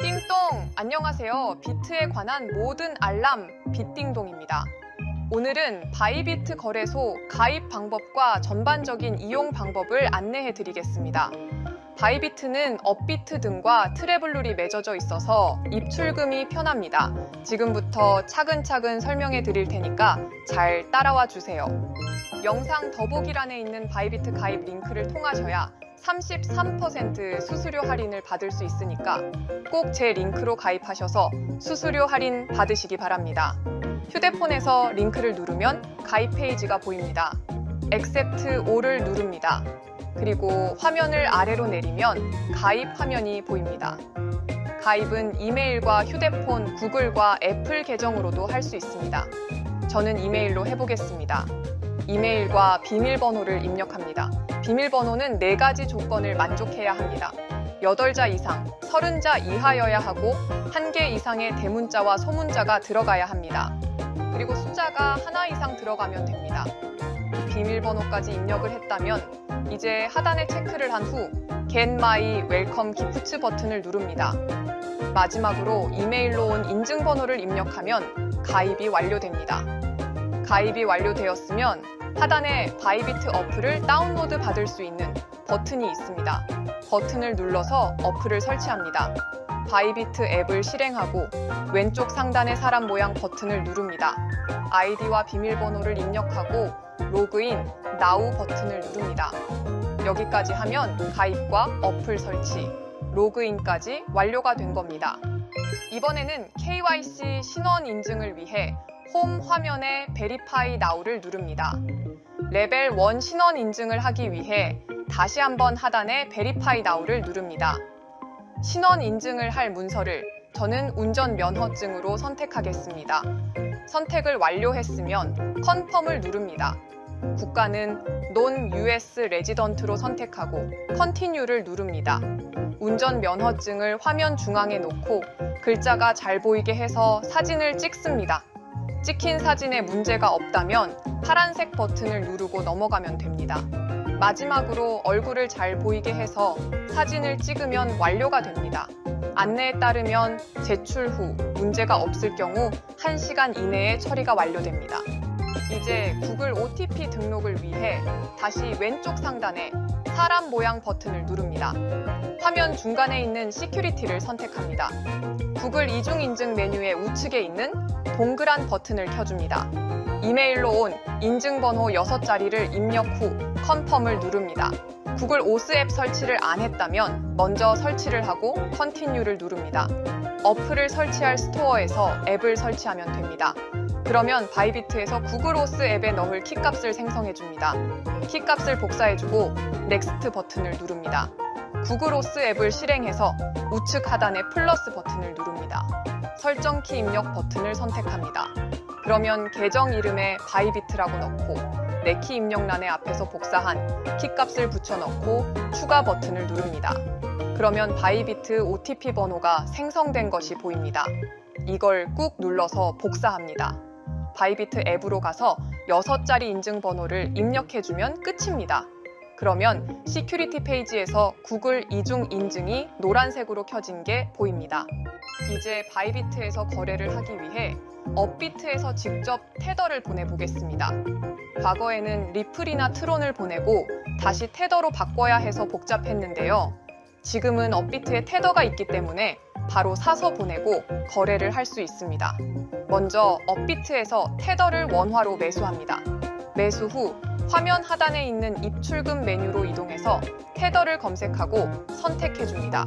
띵동! 안녕하세요. 비트에 관한 모든 알람 빗띵동입니다. 오늘은 바이비트 거래소 가입 방법과 전반적인 이용 방법을 안내해 드리겠습니다. 바이비트는 업비트 등과 트래블룰이 맺어져 있어서 입출금이 편합니다. 지금부터 차근차근 설명해 드릴 테니까 잘 따라와 주세요. 영상 더보기란에 있는 바이비트 가입 링크를 통하셔야 33% 수수료 할인을 받을 수 있으니까 꼭 제 링크로 가입하셔서 수수료 할인 받으시기 바랍니다. 휴대폰에서 링크를 누르면 가입 페이지가 보입니다. Accept All을 누릅니다. 그리고 화면을 아래로 내리면 가입 화면이 보입니다. 가입은 이메일과 휴대폰, 구글과 애플 계정으로도 할 수 있습니다. 저는 이메일로 해보겠습니다. 이메일과 비밀번호를 입력합니다. 비밀번호는 4가지 조건을 만족해야 합니다. 8자 이상, 30자 이하여야 하고 1개 이상의 대문자와 소문자가 들어가야 합니다. 그리고 숫자가 하나 이상 들어가면 됩니다. 비밀번호까지 입력을 했다면 이제 하단에 체크를 한 후 Get My Welcome Gifts 버튼을 누릅니다. 마지막으로 이메일로 온 인증번호를 입력하면 가입이 완료됩니다. 가입이 완료되었으면 하단에 바이비트 어플을 다운로드 받을 수 있는 버튼이 있습니다. 버튼을 눌러서 어플을 설치합니다. 바이비트 앱을 실행하고 왼쪽 상단의 사람 모양 버튼을 누릅니다. 아이디와 비밀번호를 입력하고 로그인, Now 버튼을 누릅니다. 여기까지 하면 가입과 어플 설치, 로그인까지 완료가 된 겁니다. 이번에는 KYC 신원 인증을 위해 홈 화면에 Verify Now를 누릅니다. 레벨 1 신원 인증을 하기 위해 다시 한번 하단에 Verify Now를 누릅니다. 신원 인증을 할 문서를 저는 운전 면허증으로 선택하겠습니다. 선택을 완료했으면 Confirm을 누릅니다. 국가는 Non-US Resident로 선택하고 Continue를 누릅니다. 운전 면허증을 화면 중앙에 놓고 글자가 잘 보이게 해서 사진을 찍습니다. 찍힌 사진에 문제가 없다면 파란색 버튼을 누르고 넘어가면 됩니다. 마지막으로 얼굴을 잘 보이게 해서 사진을 찍으면 완료가 됩니다. 안내에 따르면 제출 후 문제가 없을 경우 1시간 이내에 처리가 완료됩니다. 이제 구글 OTP 등록을 위해 다시 왼쪽 상단에 사람 모양 버튼을 누릅니다. 화면 중간에 있는 시큐리티를 선택합니다. 구글 이중인증 메뉴의 우측에 있는 동그란 버튼을 켜줍니다. 이메일로 온 인증번호 6자리를 입력 후 컨펌을 누릅니다. 구글 오스 앱 설치를 안 했다면 먼저 설치를 하고 컨티뉴를 누릅니다. 어플을 설치할 스토어에서 앱을 설치하면 됩니다. 그러면 바이비트에서 구글 오스 앱에 넣을 키값을 생성해줍니다. 키값을 복사해주고 넥스트 버튼을 누릅니다. 구글 오스 앱을 실행해서 우측 하단에 플러스 버튼을 누릅니다. 설정 키 입력 버튼을 선택합니다. 그러면 계정 이름에 바이비트라고 넣고 내 키 입력란의 앞에서 복사한 키값을 붙여넣고 추가 버튼을 누릅니다. 그러면 바이비트 OTP 번호가 생성된 것이 보입니다. 이걸 꾹 눌러서 복사합니다. 바이비트 앱으로 가서 6자리 인증번호를 입력해주면 끝입니다. 그러면 시큐리티 페이지에서 구글 이중 인증이 노란색으로 켜진 게 보입니다. 이제 바이비트에서 거래를 하기 위해 업비트에서 직접 테더를 보내보겠습니다. 과거에는 리플이나 트론을 보내고 다시 테더로 바꿔야 해서 복잡했는데요. 지금은 업비트에 테더가 있기 때문에 바로 사서 보내고 거래를 할 수 있습니다. 먼저 업비트에서 테더를 원화로 매수합니다. 매수 후 화면 하단에 있는 입출금 메뉴로 이동해서 테더를 검색하고 선택해줍니다.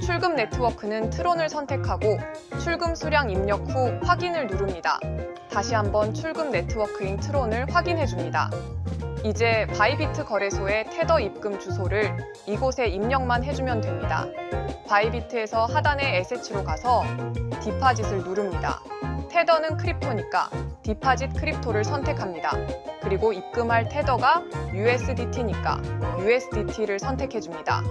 출금 네트워크는 트론을 선택하고 출금 수량 입력 후 확인을 누릅니다. 다시 한번 출금 네트워크인 트론을 확인해줍니다. 이제 바이비트 거래소의 테더 입금 주소를 이곳에 입력만 해주면 됩니다. 바이비트에서 하단의 에셋으로 가서 디파짓을 누릅니다. 테더는 크립토니까 디파짓 크립토를 선택합니다. 그리고 입금할 테더가 USDT니까 USDT를 선택해줍니다.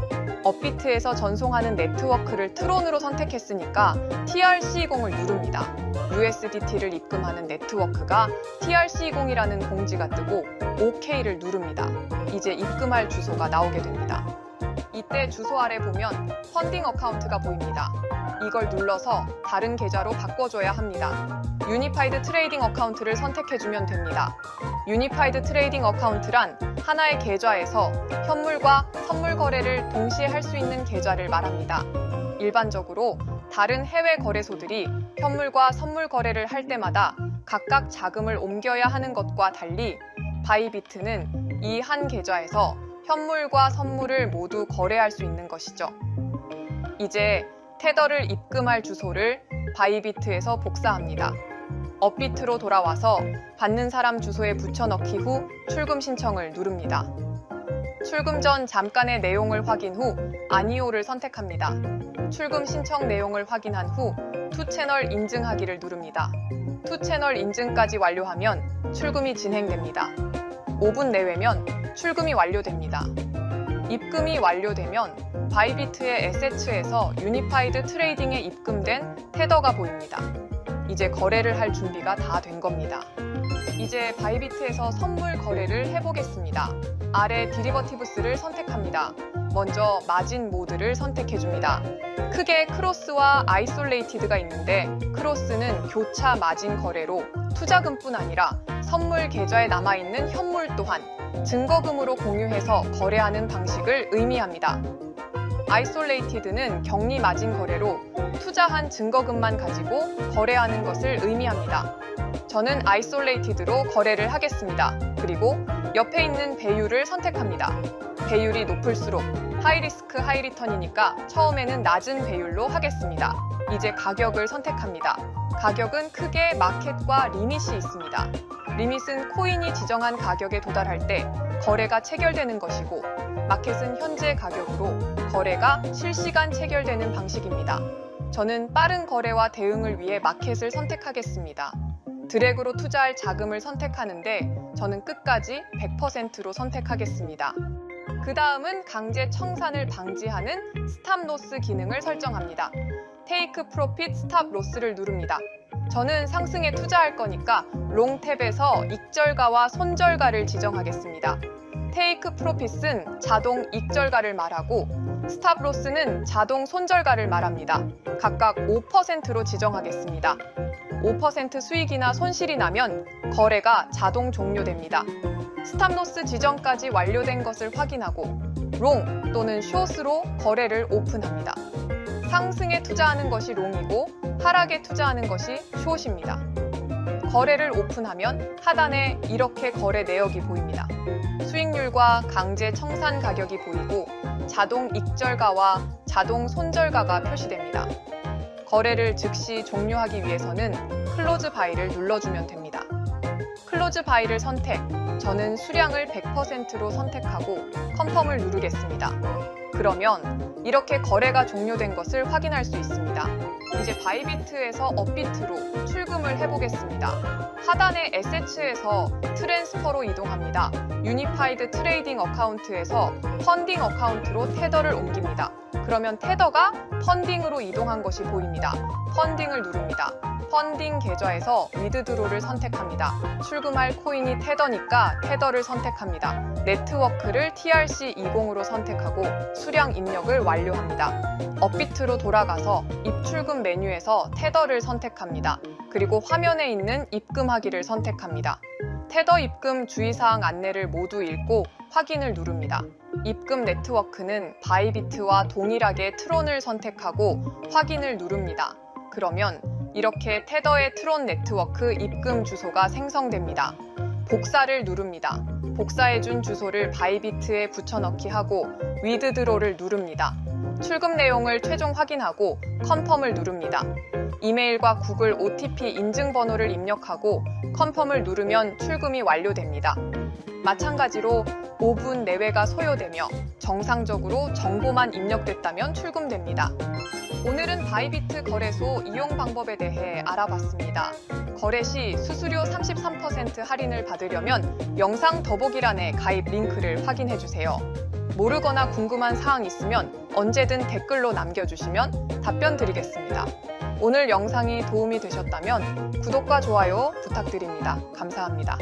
업비트에서 전송하는 네트워크를 트론으로 선택했으니까 TRC20을 누릅니다. USDT를 입금하는 네트워크가 TRC20이라는 공지가 뜨고 OK를 누릅니다. 이제 입금할 주소가 나오게 됩니다. 이때 주소 아래 보면 펀딩 어카운트가 보입니다. 이걸 눌러서 다른 계좌로 바꿔줘야 합니다. 유니파이드 트레이딩 어카운트를 선택해주면 됩니다. 유니파이드 트레이딩 어카운트란 하나의 계좌에서 현물과 선물 거래를 동시에 할 수 있는 계좌를 말합니다. 일반적으로 다른 해외 거래소들이 현물과 선물 거래를 할 때마다 각각 자금을 옮겨야 하는 것과 달리 바이비트는 이 한 계좌에서 현물과 선물을 모두 거래할 수 있는 것이죠. 이제 테더를 입금할 주소를 바이비트에서 복사합니다. 업비트로 돌아와서 받는 사람 주소에 붙여넣기 후 출금 신청을 누릅니다. 출금 전 잠깐의 내용을 확인 후 아니오를 선택합니다. 출금 신청 내용을 확인한 후 투 채널 인증하기를 누릅니다. 투 채널 인증까지 완료하면 출금이 진행됩니다. 5분 내외면 출금이 완료됩니다. 입금이 완료되면 바이비트의 에셋츠에서 유니파이드 트레이딩에 입금된 테더가 보입니다. 이제 거래를 할 준비가 다 된 겁니다. 이제 바이비트에서 선물 거래를 해보겠습니다. 아래 디리버티브스를 선택합니다. 먼저 마진 모드를 선택해줍니다. 크게 크로스와 아이솔레이티드가 있는데 크로스는 교차 마진 거래로 투자금뿐 아니라 선물 계좌에 남아있는 현물 또한 증거금으로 공유해서 거래하는 방식을 의미합니다. 아이솔레이티드는 격리 마진 거래로 투자한 증거금만 가지고 거래하는 것을 의미합니다. 저는 아이솔레이티드로 거래를 하겠습니다. 그리고 옆에 있는 배율을 선택합니다. 배율이 높을수록 하이리스크 하이리턴이니까 처음에는 낮은 배율로 하겠습니다. 이제 가격을 선택합니다. 가격은 크게 마켓과 리밋이 있습니다. 리밋은 코인이 지정한 가격에 도달할 때 거래가 체결되는 것이고 마켓은 현재 가격으로 거래가 실시간 체결되는 방식입니다. 저는 빠른 거래와 대응을 위해 마켓을 선택하겠습니다. 드래그로 투자할 자금을 선택하는데 저는 끝까지 100%로 선택하겠습니다. 그 다음은 강제 청산을 방지하는 스탑 로스 기능을 설정합니다. 테이크 프로핏 스탑 로스를 누릅니다. 저는 상승에 투자할 거니까 롱 탭에서 익절가와 손절가를 지정하겠습니다. 테이크 프로핏은 자동 익절가를 말하고 스탑 로스는 자동 손절가를 말합니다. 각각 5%로 지정하겠습니다. 5% 수익이나 손실이 나면 거래가 자동 종료됩니다. 스탑 로스 지정까지 완료된 것을 확인하고 롱 또는 숏으로 거래를 오픈합니다. 상승에 투자하는 것이 롱이고 하락에 투자하는 것이 숏입니다. 거래를 오픈하면 하단에 이렇게 거래 내역이 보입니다. 수익률과 강제 청산 가격이 보이고 자동 익절가와 자동 손절가가 표시됩니다. 거래를 즉시 종료하기 위해서는 클로즈 바이를 눌러주면 됩니다. 클로즈 바이를 선택, 저는 수량을 100%로 선택하고 컨펌을 누르겠습니다. 그러면 이렇게 거래가 종료된 것을 확인할 수 있습니다. 이제 바이비트에서 업비트로 출금을 해보겠습니다. 하단의 에셋츠에서 트랜스퍼로 이동합니다. 유니파이드 트레이딩 어카운트에서 펀딩 어카운트로 테더를 옮깁니다. 그러면 테더가 펀딩으로 이동한 것이 보입니다. 펀딩을 누릅니다. 펀딩 계좌에서 위드드로를 선택합니다. 출금할 코인이 테더니까 테더를 선택합니다. 네트워크를 TRC20으로 선택하고 수량 입력을 완료합니다. 업비트로 돌아가서 입출금 메뉴에서 테더를 선택합니다. 그리고 화면에 있는 입금하기를 선택합니다. 테더 입금 주의사항 안내를 모두 읽고 확인을 누릅니다. 입금 네트워크는 바이비트와 동일하게 트론을 선택하고 확인을 누릅니다. 그러면 이렇게 테더의 트론 네트워크 입금 주소가 생성됩니다. 복사를 누릅니다. 복사해준 주소를 바이비트에 붙여넣기 하고 위드드로를 누릅니다. 출금 내용을 최종 확인하고 컨펌을 누릅니다. 이메일과 구글 OTP 인증번호를 입력하고 컨펌을 누르면 출금이 완료됩니다. 마찬가지로 5분 내외가 소요되며 정상적으로 정보만 입력됐다면 출금됩니다. 오늘은 바이비트 거래소 이용 방법에 대해 알아봤습니다. 거래 시 수수료 33% 할인을 받으려면 영상 더보기란에 가입 링크를 확인해주세요. 모르거나 궁금한 사항 있으면 언제든 댓글로 남겨주시면 답변 드리겠습니다. 오늘 영상이 도움이 되셨다면 구독과 좋아요 부탁드립니다. 감사합니다.